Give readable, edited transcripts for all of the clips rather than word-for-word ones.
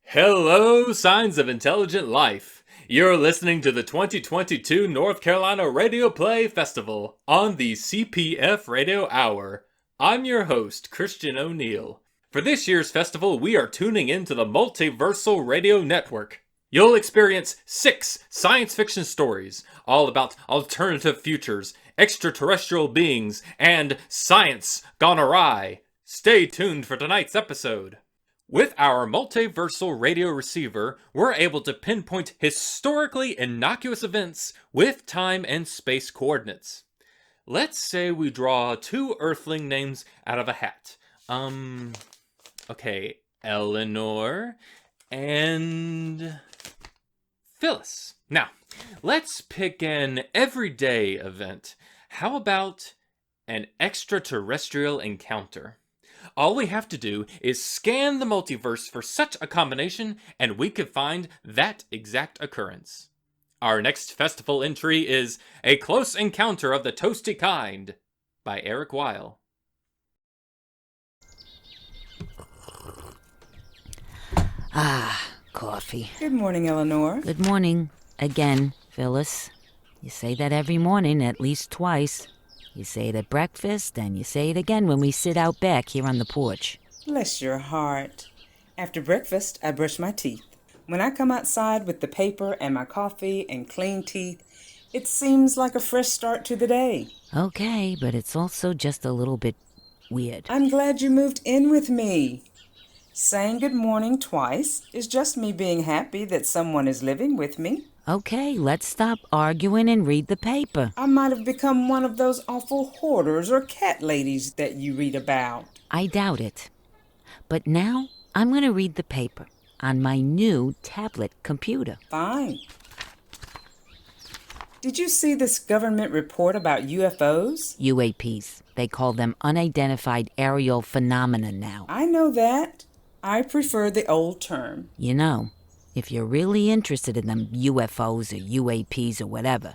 Hello, signs of intelligent life. You're listening to the 2022 North Carolina Radio Play Festival on the CPF Radio Hour. I'm your host, Christian O'Neill. For this year's festival, we are tuning into the Multiversal Radio Network. You'll experience 6 science fiction stories, all about alternative futures, extraterrestrial beings, and science gone awry. Stay tuned for tonight's episode. With our multiversal radio receiver, we're able to pinpoint historically innocuous events with time and space coordinates. Let's say we draw 2 Earthling names out of a hat. Okay, Eleanor and Phyllis. Now, let's pick an everyday event. How about an extraterrestrial encounter? All we have to do is scan the multiverse for such a combination, and we could find that exact occurrence. Our next festival entry is A Close Encounter of the Toasty Kind by Eric Weil. Coffee. Good morning, Eleanor. Good morning. Again, Phyllis. You say that every morning, at least twice. You say it at breakfast, and you say it again when we sit out back here on the porch. Bless your heart. After breakfast, I brush my teeth. When I come outside with the paper and my coffee and clean teeth, it seems like a fresh start to the day. Okay, but it's also just a little bit weird. I'm glad you moved in with me. Saying good morning twice is just me being happy that someone is living with me. Okay, let's stop arguing and read the paper. I might have become one of those awful hoarders or cat ladies that you read about. I doubt it. But now, I'm going to read the paper on my new tablet computer. Fine. Did you see this government report about UFOs? UAPs. They call them unidentified aerial phenomena now. I know that. I prefer the old term. You know, if you're really interested in them UFOs or UAPs or whatever,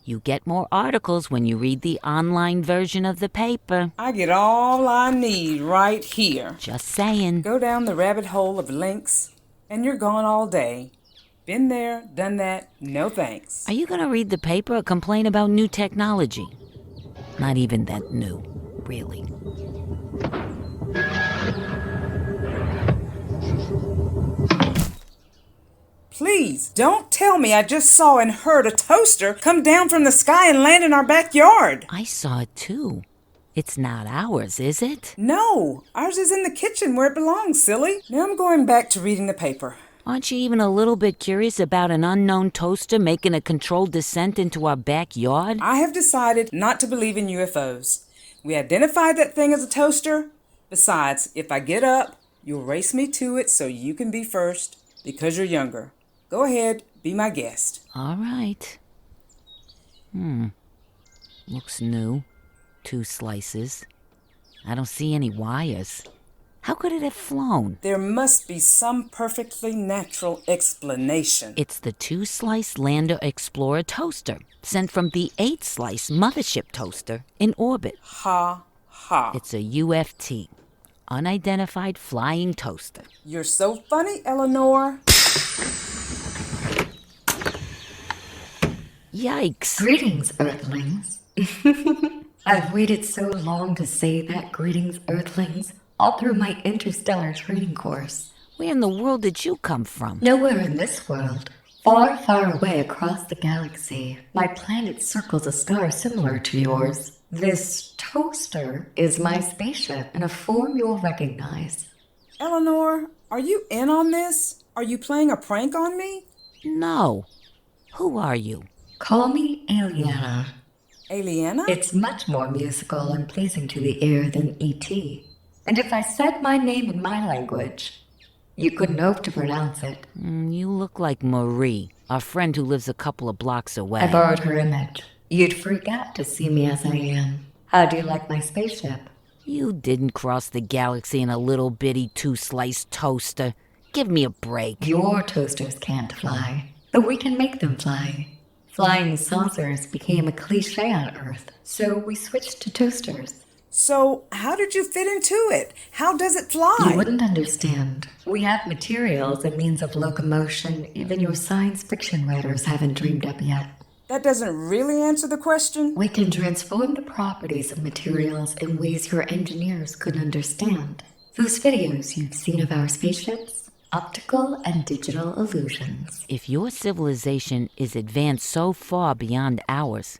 you get more articles when you read the online version of the paper. I get all I need right here. Just saying. Go down the rabbit hole of links, and you're gone all day. Been there, done that, no thanks. Are you going to read the paper or complain about new technology? Not even that new, really. Please, don't tell me I just saw and heard a toaster come down from the sky and land in our backyard. I saw it too. It's not ours, is it? No, ours is in the kitchen where it belongs, silly. Now I'm going back to reading the paper. Aren't you even a little bit curious about an unknown toaster making a controlled descent into our backyard? I have decided not to believe in UFOs. We identified that thing as a toaster. Besides, if I get up, you'll race me to it so you can be first because you're younger. Go ahead, be my guest. All right. Looks new. 2 slices. I don't see any wires. How could it have flown? There must be some perfectly natural explanation. It's the 2-slice Lander Explorer toaster, sent from the 8-slice mothership toaster in orbit. Ha, ha. It's a UFT, unidentified flying toaster. You're so funny, Eleanor. Yikes. Greetings, Earthlings. I've waited so long to say that, greetings, Earthlings, all through my interstellar training course. Where in the world did you come from? Nowhere in this world. Far, far away across the galaxy, my planet circles a star similar to yours. This toaster is my spaceship in a form you'll recognize. Eleanor, are you in on this? Are you playing a prank on me? No. Who are you? Call me Aliena. Aliena? It's much more musical and pleasing to the ear than E.T. And if I said my name in my language, you couldn't hope to pronounce it. You look like Marie, our friend who lives a couple of blocks away. I borrowed her image. You'd freak out to see me as I am. How do you like my spaceship? You didn't cross the galaxy in a little bitty 2-slice toaster. Give me a break. Your toasters can't fly, but we can make them fly. Flying saucers became a cliche on Earth, so we switched to toasters. So, how did you fit into it? How does it fly? You wouldn't understand. We have materials and means of locomotion even your science fiction writers haven't dreamed up yet. That doesn't really answer the question. We can transform the properties of materials in ways your engineers couldn't understand. Those videos you've seen of our spaceships, optical and digital illusions. If your civilization is advanced so far beyond ours,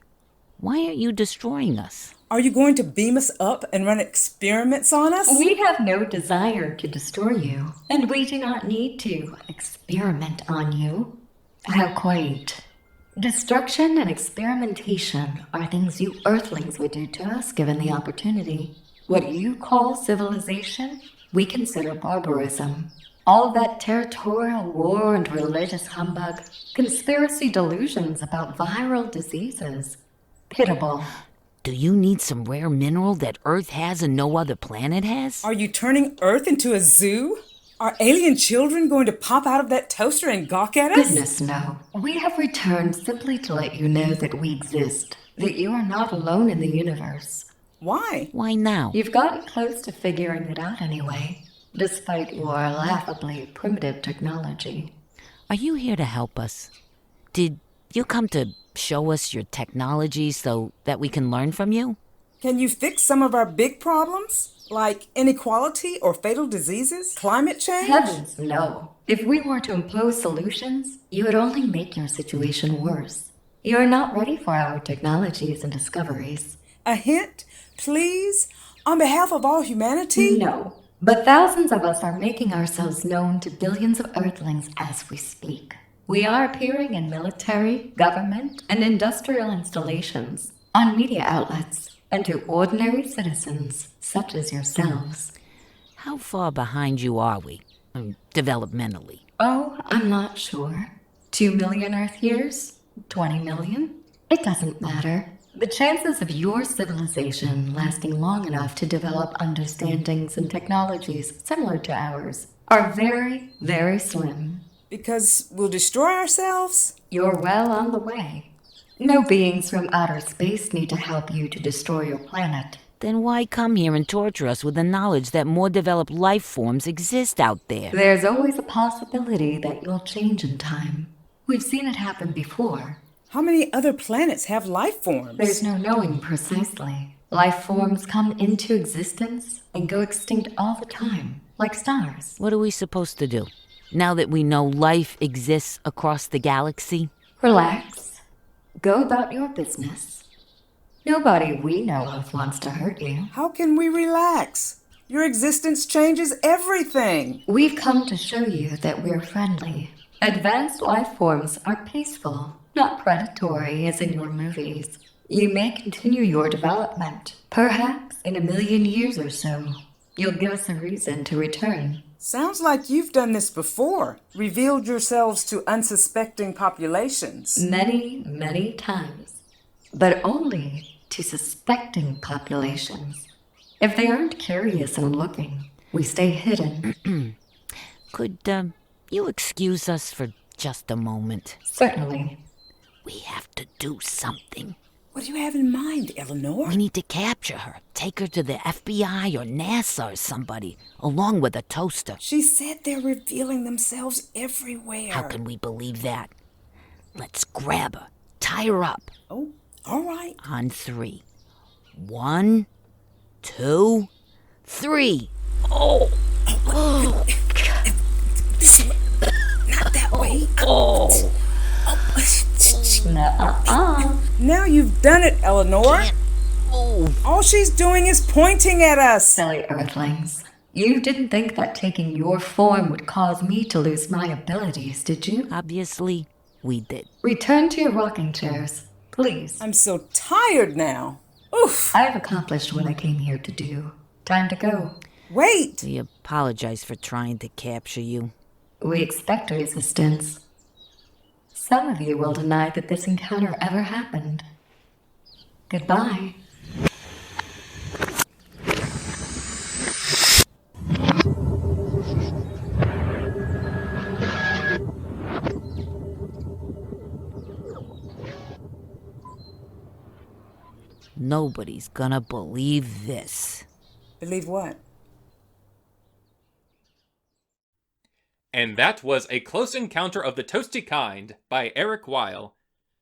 why aren't you destroying us? Are you going to beam us up and run experiments on us? We have no desire to destroy you, and we do not need to experiment on you. How quaint. Destruction and experimentation are things you Earthlings would do to us given the opportunity. What you call civilization, we consider barbarism. All that territorial war and religious humbug, conspiracy delusions about viral diseases. Pitiable. Do you need some rare mineral that Earth has and no other planet has? Are you turning Earth into a zoo? Are alien children going to pop out of that toaster and gawk at us? Goodness, no. We have returned simply to let you know that we exist, that you are not alone in the universe. Why? Why now? You've gotten close to figuring it out anyway, despite your laughably primitive technology. Are you here to help us? Did you come to show us your technology so that we can learn from you? Can you fix some of our big problems? Like inequality or fatal diseases? Climate change? Heavens, no. If we were to impose solutions, you would only make your situation worse. You are not ready for our technologies and discoveries. A hint, please? On behalf of all humanity? No. But thousands of us are making ourselves known to billions of Earthlings as we speak. We are appearing in military, government, and industrial installations, on media outlets, and to ordinary citizens, such as yourselves. How far behind you are we, developmentally? Oh, I'm not sure. 2 million Earth years? 20 million? It doesn't matter. The chances of your civilization lasting long enough to develop understandings and technologies similar to ours are very, very slim. Because we'll destroy ourselves? You're well on the way. No beings from outer space need to help you to destroy your planet. Then why come here and torture us with the knowledge that more developed life forms exist out there? There's always a possibility that you'll change in time. We've seen it happen before. How many other planets have life forms? There's no knowing precisely. Life forms come into existence and go extinct all the time, like stars. What are we supposed to do, now that we know life exists across the galaxy? Relax. Go about your business. Nobody we know of wants to hurt you. How can we relax? Your existence changes everything. We've come to show you that we're friendly. Advanced life forms are peaceful, not predatory as in your movies. You may continue your development. Perhaps in 1 million years or so, you'll give us a reason to return. Sounds like you've done this before. Revealed yourselves to unsuspecting populations. Many, many times. But only to suspecting populations. If they aren't curious and looking, we stay hidden. Could, you excuse us for just a moment? Certainly. We have to do something. What do you have in mind, Eleanor? We need to capture her. Take her to the FBI or NASA or somebody, along with a toaster. She said they're revealing themselves everywhere. How can we believe that? Let's grab her. Tie her up. Oh, all right. On 3. 1, 2, 3. Oh! This way. Not that way. Oh! Now you've done it, Eleanor. Can't move. All she's doing is pointing at us. Silly Earthlings. You didn't think that taking your form would cause me to lose my abilities, did you? Obviously, we did. Return to your rocking chairs, please. I'm so tired now. Oof. I've accomplished what I came here to do. Time to go. Wait. We apologize for trying to capture you. We expect resistance. Some of you will deny that this encounter ever happened. Goodbye. Nobody's gonna believe this. Believe what? And that was A Close Encounter of the Toasty Kind by Eric Weil.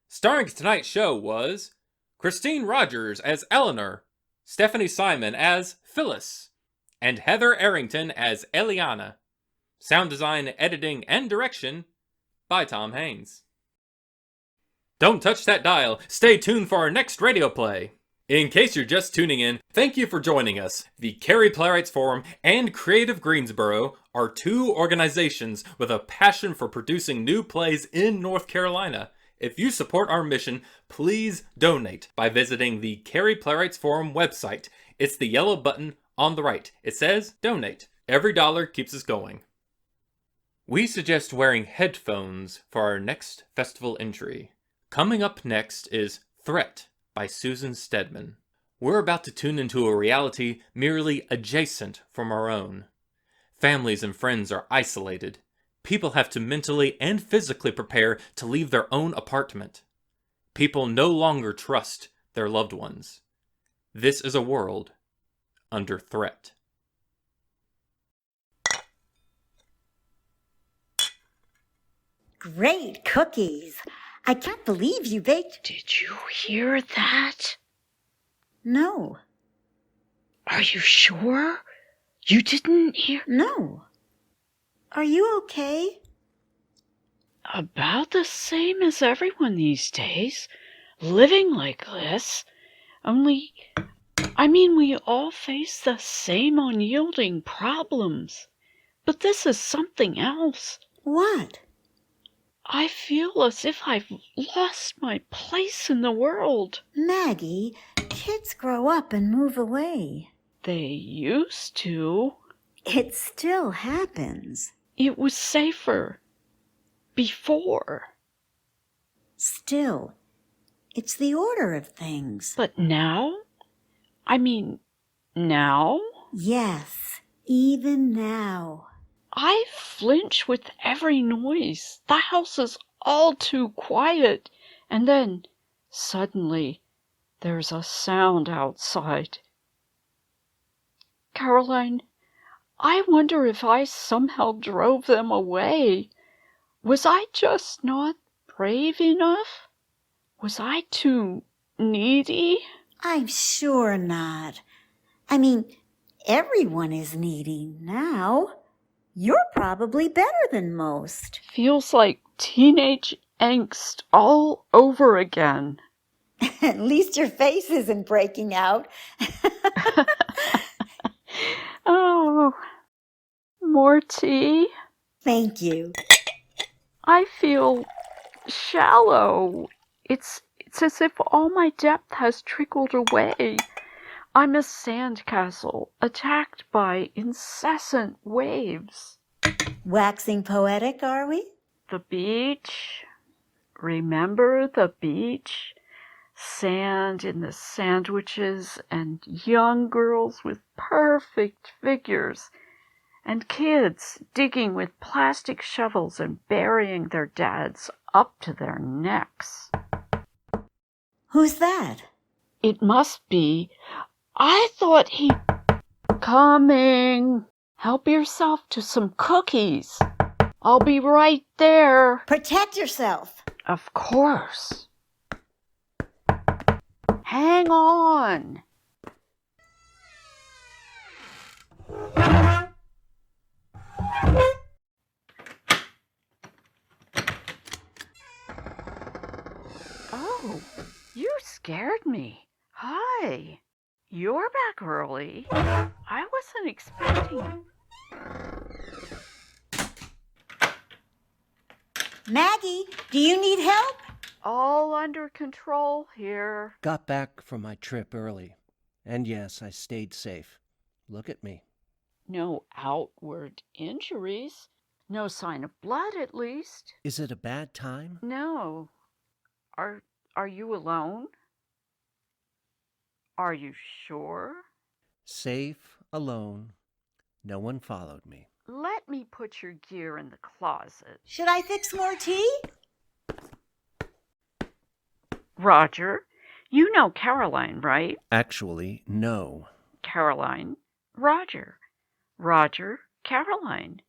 Starring tonight's show was Christine Rogers as Eleanor, Stephanie Simon as Phyllis, and Heather Arrington as Eliana. Sound design, editing, and direction by Thom Haynes. Don't touch that dial. Stay tuned for our next radio play. In case you're just tuning in, thank you for joining us. The Cary Playwrights Forum and Creative Greensboro are two organizations with a passion for producing new plays in North Carolina. If you support our mission, please donate by visiting the Cary Playwrights Forum website. It's the yellow button on the right. It says donate. Every dollar keeps us going. We suggest wearing headphones for our next festival entry. Coming up next is Threat by Susan Steadman. We're about to tune into a reality merely adjacent from our own. Families and friends are isolated. People have to mentally and physically prepare to leave their own apartment. People no longer trust their loved ones. This is a world under threat. Great cookies. I can't believe you baked. Did you hear that? No. Are you sure? You didn't hear? No. Are you okay? About the same as everyone these days. Living like this. Only, we all face the same unyielding problems. But this is something else. What? I feel as if I've lost my place in the world. Maggie, kids grow up and move away. They used to. It still happens. It was safer. Before. Still, it's the order of things. But now? Now? Yes, even now. I flinch with every noise. The house is all too quiet. And then, suddenly, there's a sound outside. Caroline, I wonder if I somehow drove them away. Was I just not brave enough? Was I too needy? I'm sure not. Everyone is needy now. You're probably better than most. Feels like teenage angst all over again. At least your face isn't breaking out. Oh, more tea? Thank you. I feel shallow. It's as if all my depth has trickled away. I'm a sandcastle attacked by incessant waves. Waxing poetic, are we? The beach. Remember the beach? Sand in the sandwiches and young girls with perfect figures. And kids digging with plastic shovels and burying their dads up to their necks. Who's that? It must be. I thought he... Coming. Help yourself to some cookies. I'll be right there. Protect yourself. Of course. Hang on. Oh, you scared me. Hi. You're back early. I wasn't expecting... Maggie, do you need help? All under control here. Got back from my trip early. And yes, I stayed safe. Look at me. No outward injuries. No sign of blood, at least. Is it a bad time? No. Are you alone? Are you sure? Safe, alone. No one followed me. Let me put your gear in the closet. Should I fix more tea? Roger, You know Caroline, right? Actually, no. Caroline, Roger. Roger, Caroline.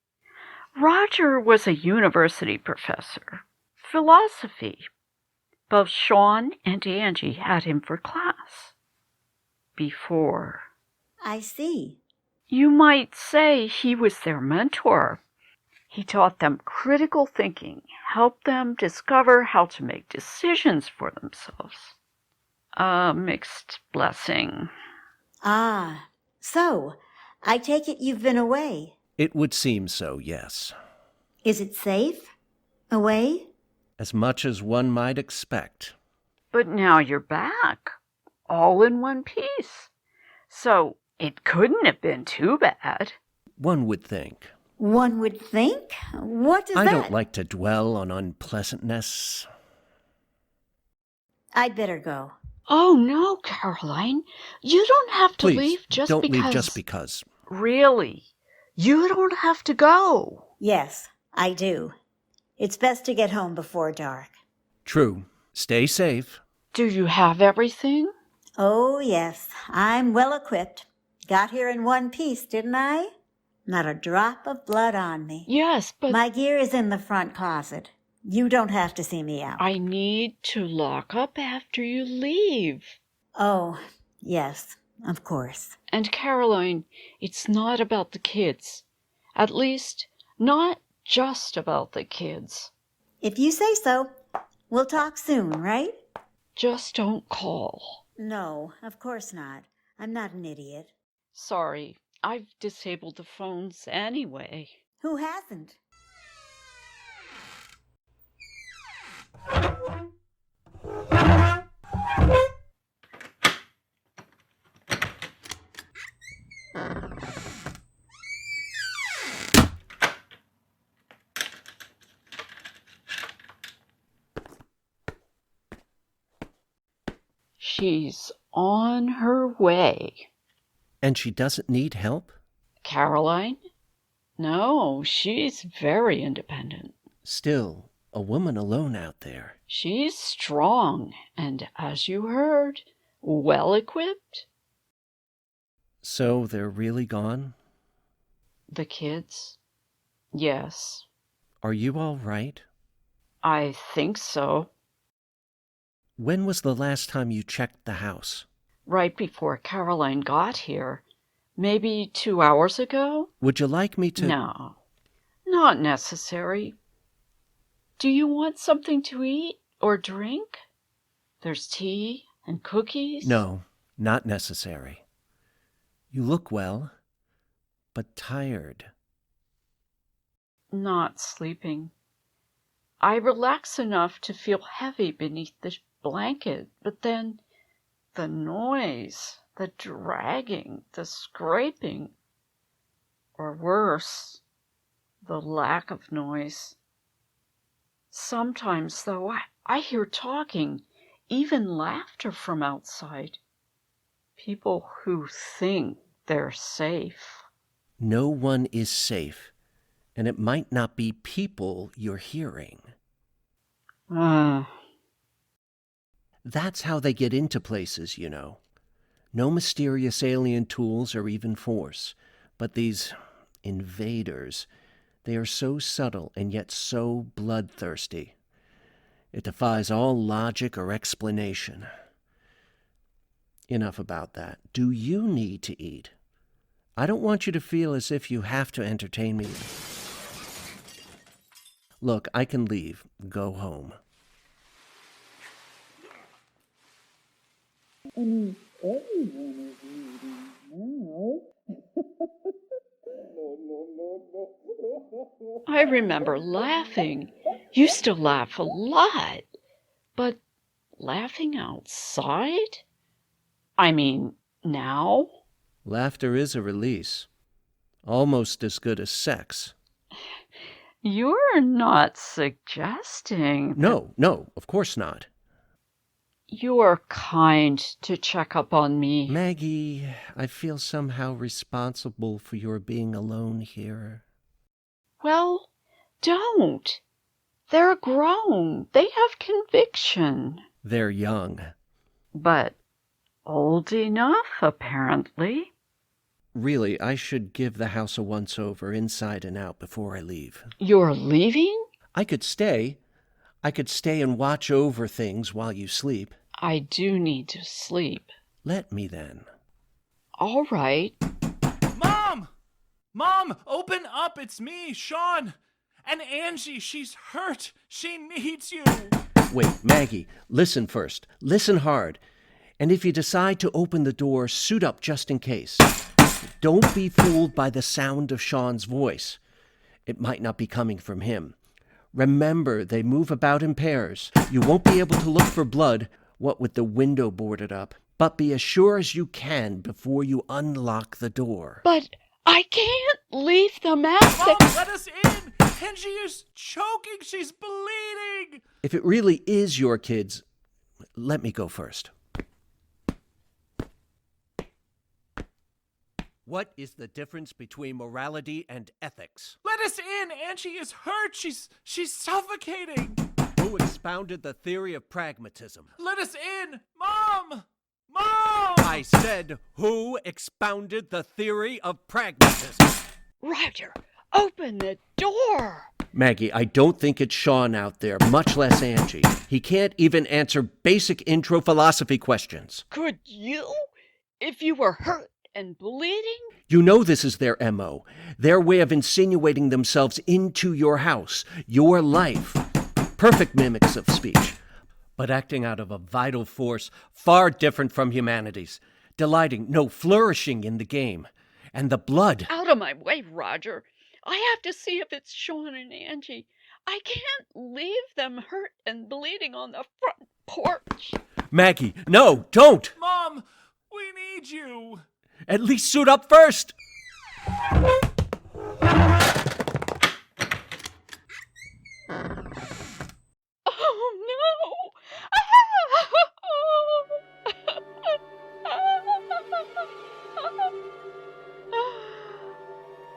Roger was a university professor. Philosophy. Both Sean and Angie had him for class. Before. I see. You might say he was their mentor. He taught them critical thinking, helped them discover how to make decisions for themselves. A mixed blessing. Ah, so I take it you've been away. It would seem so, yes. Is it safe? Away? As much as one might expect. But now you're back, all in one piece. So it couldn't have been too bad. One would think. One would think? What does I that... don't like to dwell on unpleasantness. I'd better go. Oh, no, Caroline. You don't have to Please, leave just don't because... leave just because. Really. You don't have to go. Yes, I do. It's best to get home before dark. True. Stay safe. Do you have everything? Oh, yes. I'm well equipped. Got here in one piece, didn't I? Not a drop of blood on me. Yes, but... My gear is in the front closet. You don't have to see me out. I need to lock up after you leave. Oh, yes, of course. And Caroline, it's not about the kids. At least, not just about the kids. If you say so, we'll talk soon, right? Just don't call. No, of course not. I'm not an idiot. Sorry, I've disabled the phones anyway. Who hasn't? She's on her way. And she doesn't need help? Caroline? No, she's very independent. Still, a woman alone out there. She's strong and, as you heard, well equipped. So they're really gone? The kids? Yes. Are you all right? I think so. When was the last time you checked the house? Right before Caroline got here. Maybe 2 hours ago? Would you like me to... No, not necessary. Do you want something to eat or drink? There's tea and cookies. No, not necessary. You look well, but tired. Not sleeping. I relax enough to feel heavy beneath the blanket, but then the noise, the dragging, the scraping, or worse, the lack of noise. Sometimes, though, I hear talking, even laughter from outside. People who think they're safe. No one is safe, and it might not be people you're hearing. That's how they get into places, you know. No mysterious alien tools or even force, but these invaders, they are so subtle and yet so bloodthirsty. It defies all logic or explanation. Enough about that. Do you need to eat? I don't want you to feel as if you have to entertain me. Look, I can leave. Go home. Everyone is eating now. I remember laughing. Used to laugh a lot. But laughing outside? I mean, now? Laughter is a release. Almost as good as sex. You're not suggesting... No, of course not. You're kind to check up on me. Maggie, I feel somehow responsible for your being alone here. Well, don't. They're grown. They have conviction. They're young. But old enough, apparently. Really, I should give the house a once-over inside and out before I leave. You're leaving? I could stay. I could stay and watch over things while you sleep. I do need to sleep. Let me then. All right. Mom! Mom, open up! It's me, Sean! And Angie, she's hurt! She needs you! Wait, Maggie, listen first. Listen hard. And if you decide to open the door, suit up just in case. Don't be fooled by the sound of Sean's voice. It might not be coming from him. Remember, they move about in pairs. You won't be able to look for blood, what with the window boarded up. But be as sure as you can before you unlock the door. But I can't leave them out. Mom, let us in! Angie is choking! She's bleeding! If it really is your kids, let me go first. What is the difference between morality and ethics? Let us in! Angie is hurt! She's suffocating! Who expounded the theory of pragmatism? Let us in! Mom! Mom! I said, who expounded the theory of pragmatism? Roger, open the door. Maggie, I don't think it's Sean out there, much less Angie. He can't even answer basic intro philosophy questions. Could you? If you were hurt and bleeding? You know this is their MO, their way of insinuating themselves into your house, your life. Perfect mimics of speech, but acting out of a vital force far different from humanity's, delighting, no, flourishing in the game. And the blood. Out of my way, Roger. I have to see if it's Sean and Angie. I can't leave them hurt and bleeding on the front porch. Maggie, no, don't! Mom, we need you! At least suit up first! Oh, no!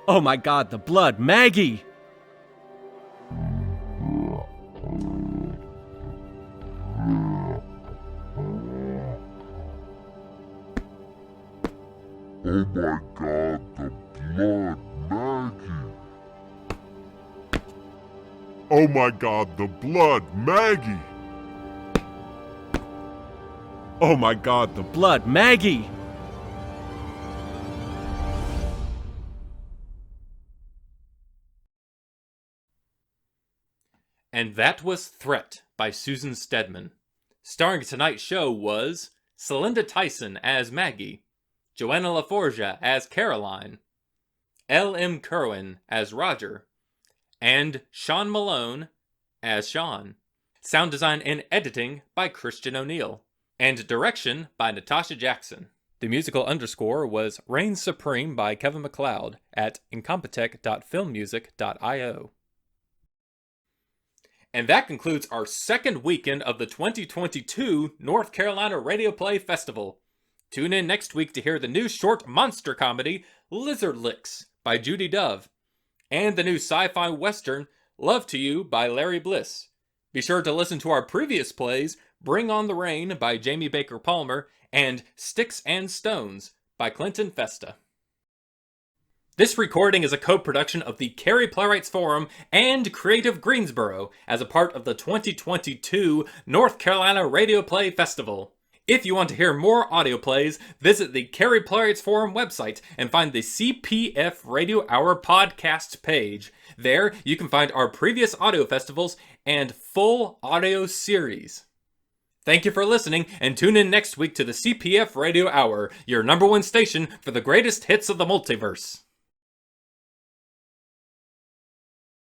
Oh my God, the blood! Maggie! Oh my God, the blood, Maggie! Oh my God, the blood, Maggie! Oh my God, the blood, Maggie! And that was Threat by Susan Steadman. Starring tonight's show was Salinda Tyson as Maggie, Joanna LaForgia as Caroline, L.M. Kerwin as Roger, and Sean Malone as Sean. Sound design and editing by Christian O'Neill, and direction by Natasha Jackson. The musical underscore was Reign Supreme by Kevin MacLeod at incompetech.filmmusic.io. And that concludes our second weekend of the 2022 North Carolina Radio Play Festival. Tune in next week to hear the new short monster comedy Lizard Licks by Judy Dove, and the new sci-fi western Love to You by Larry Bliss. Be sure to listen to our previous plays Bring on the Rain by Jamie Baker Palmer and Sticks and Stones by Clinton Festa. This recording is a co-production of the Cary Playwrights Forum and Creative Greensboro as a part of the 2022 North Carolina Radio Play Festival. If you want to hear more audio plays, visit the Cary Playwrights Forum website and find the CPF Radio Hour podcast page. There, you can find our previous audio festivals and full audio series. Thank you for listening, and tune in next week to the CPF Radio Hour, your #1 station for the greatest hits of the multiverse.